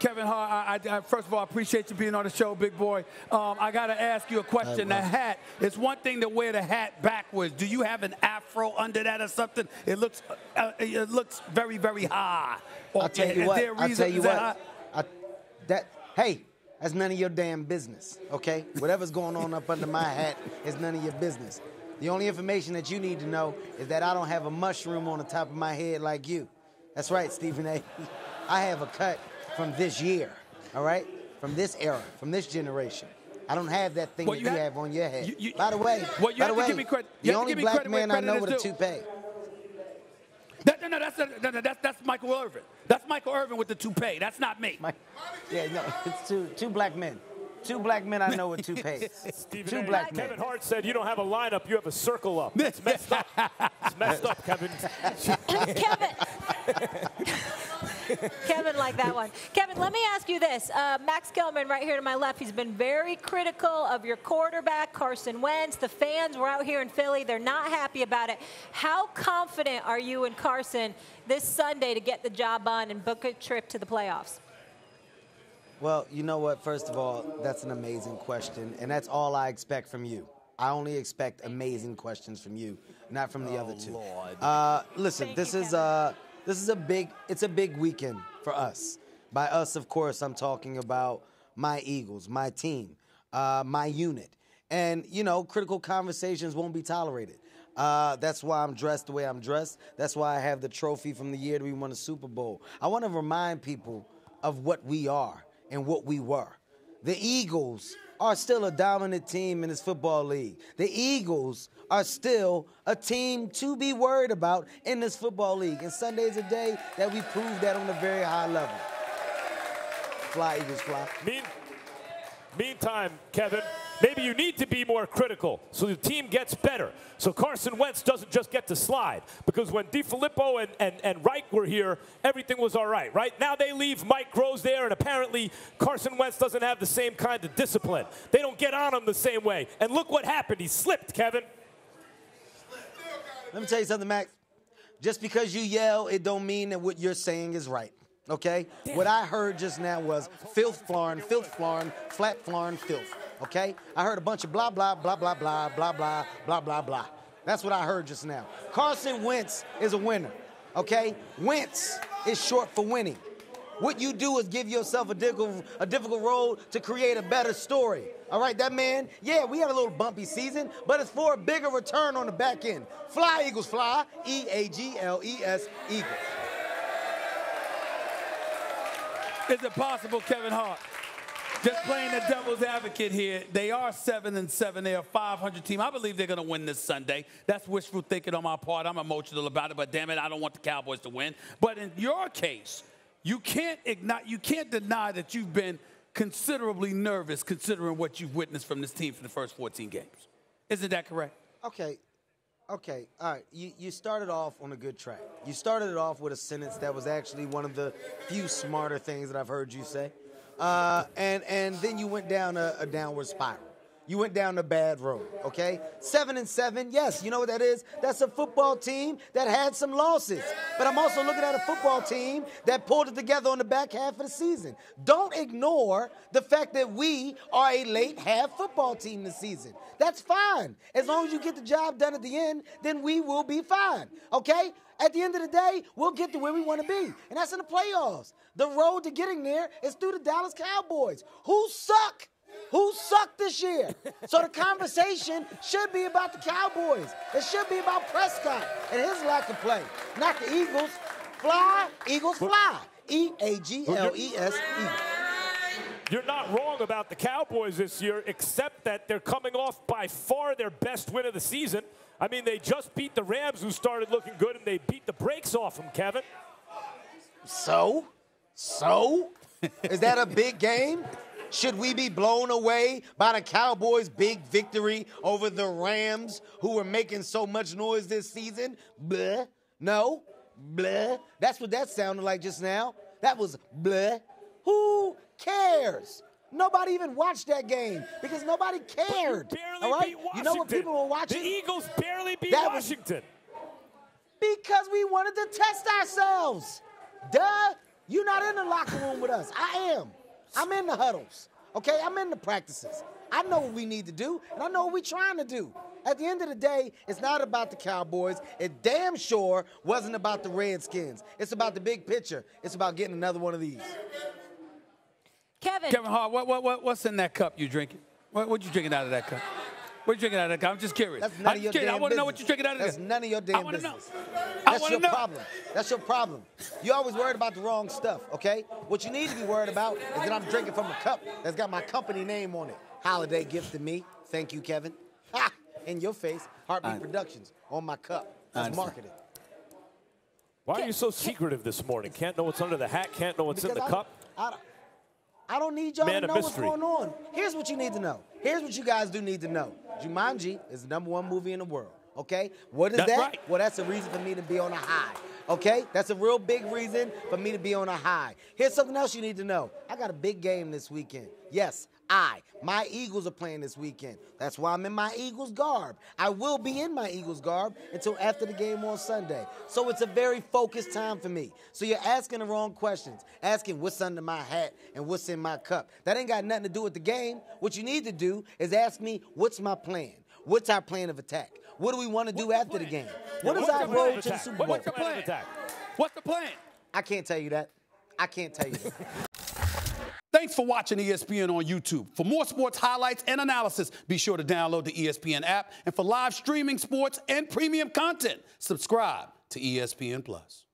Kevin Hart, first of all, I appreciate you being on the show, big boy. I got to ask you a question. The hat, it's one thing to wear the hat backwards. Do you have an afro under that or something? It looks very, very high. I'll tell you what. Hey, that's none of your damn business, okay? Whatever's going on up under my hat is none of your business. The only information that you need to know is that I don't have a mushroom on the top of my head like you. That's right, Stephen A. I have a cut from this year, all right? From this era, from this generation. I don't have that thing that you have on your head. By the way, the only black man I know with a toupee. No, that's Michael Irvin. That's Michael Irvin with the toupee. That's not me. It's two black men. Two black men I know with toupees. Two black men. Kevin Hart said you don't have a lineup, you have a circle up. It's messed up. It's messed up, Kevin. Kevin liked that one. Kevin, let me ask you this. Max Kellerman right here to my left, he's been very critical of your quarterback, Carson Wentz. The fans were out here in Philly. They're not happy about it. How confident are you in Carson this Sunday to get the job done and book a trip to the playoffs? Well, you know what? First of all, that's an amazing question, and that's all I expect from you. I only expect amazing questions from you, not from the other two. Lord. Listen, it's a big weekend for us. By us, of course, I'm talking about my Eagles, my team, my unit. And, you know, critical conversations won't be tolerated. That's why I'm dressed the way I'm dressed. That's why I have the trophy from the year that we won the Super Bowl. I want to remind people of what we are and what we were. The Eagles are still a dominant team in this football league. The Eagles are still a team to be worried about in this football league. And Sunday's a day that we prove that on a very high level. Fly, Eagles, fly. Meantime, Kevin, maybe you need to be more critical so the team gets better. So Carson Wentz doesn't just get to slide. Because when DiFilippo and Reich were here, everything was all right, right? Now they leave Mike Rose there, and apparently Carson Wentz doesn't have the same kind of discipline. They don't get on him the same way. And look what happened. He slipped, Kevin. Let me tell you something, Max. Just because you yell, it don't mean that what you're saying is right. Okay? Damn. What I heard just now was filth flarn, flat flarn, filth. Okay? I heard a bunch of blah, blah, blah, blah, blah, blah, blah, blah, blah, blah. That's what I heard just now. Carson Wentz is a winner. Okay? Wentz is short for winning. What you do is give yourself a difficult road to create a better story. All right, that man, yeah, we had a little bumpy season, but it's for a bigger return on the back end. Fly, Eagles, fly. E-A-G-L-E-S, Eagles. Is it possible, Kevin Hart? Just playing the devil's advocate here. They are 7-7. They are a 500 team. I believe they're going to win this Sunday. That's wishful thinking on my part. I'm emotional about it, but damn it, I don't want the Cowboys to win. But in your case, you can't deny that you've been considerably nervous considering what you've witnessed from this team for the first 14 games. Isn't that correct? Okay, all right. You started off on a good track. You started it off with a sentence that was actually one of the few smarter things that I've heard you say. And then you went down a downward spiral. You went down a bad road, okay? 7-7, yes, you know what that is? That's a football team that had some losses. But I'm also looking at a football team that pulled it together on the back half of the season. Don't ignore the fact that we are a late half football team this season. That's fine. As long as you get the job done at the end, then we will be fine, okay? At the end of the day, we'll get to where we want to be, and that's in the playoffs. The road to getting there is through the Dallas Cowboys, who suck. Who sucked this year? So the conversation should be about the Cowboys. It should be about Prescott and his lack of play, not the Eagles. Fly, Eagles, fly. E-A-G-L-E-S, Eagles. You're not wrong about the Cowboys this year, except that they're coming off by far their best win of the season. I mean, they just beat the Rams, who started looking good, and they beat the brakes off them, Kevin. So? Is that a big game? Should we be blown away by the Cowboys' big victory over the Rams, who were making so much noise this season? Bleh. No. Bleh. That's what that sounded like just now. That was bleh. Who cares? Nobody even watched that game because nobody cared. Barely all right? Beat Washington. You know what people were watching? The Eagles barely beat Washington. Because we wanted to test ourselves. Duh. You're not in the locker room with us. I am. I'm in the huddles. Okay, I'm in the practices. I know what we need to do, and I know what we're trying to do. At the end of the day, it's not about the Cowboys. It damn sure wasn't about the Redskins. It's about the big picture. It's about getting another one of these. Kevin Hart, what's in that cup you drinking? What you drinking out of that cup? What you drinking out of that cup? I'm just curious. That's none of your damn business. I want to know what you're drinking out of that. That's none of your damn business. That's your problem. That's your problem. You're always worried about the wrong stuff, okay? What you need to be worried about is that I'm drinking from a cup that's got my company name on it. Holiday gift to me. Thank you, Kevin. Ha! In your face. Heartbeat Productions on my cup. That's marketing. Why are you so secretive this morning? Can't know what's under the hat, can't know what's in the cup? I don't need y'all to know what's going on. Here's what you need to know. Here's what you guys do need to know. Jumanji is the #1 movie in the world, okay? What is that? Right. Well, that's a reason for me to be on a high, okay? That's a real big reason for me to be on a high. Here's something else you need to know. I got a big game this weekend. Yes, my Eagles are playing this weekend. That's why I'm in my Eagles garb. I will be in my Eagles garb until after the game on Sunday. So it's a very focused time for me. So you're asking the wrong questions, asking what's under my hat and what's in my cup. That ain't got nothing to do with the game. What you need to do is ask me, what's my plan? What's our plan of attack? What do we want to do after the game? What is our road to the Super Bowl? What's the plan? What's the plan? I can't tell you that. I can't tell you that. Thanks for watching ESPN on YouTube. For more sports highlights and analysis, be sure to download the ESPN app. And for live streaming sports and premium content, subscribe to ESPN+.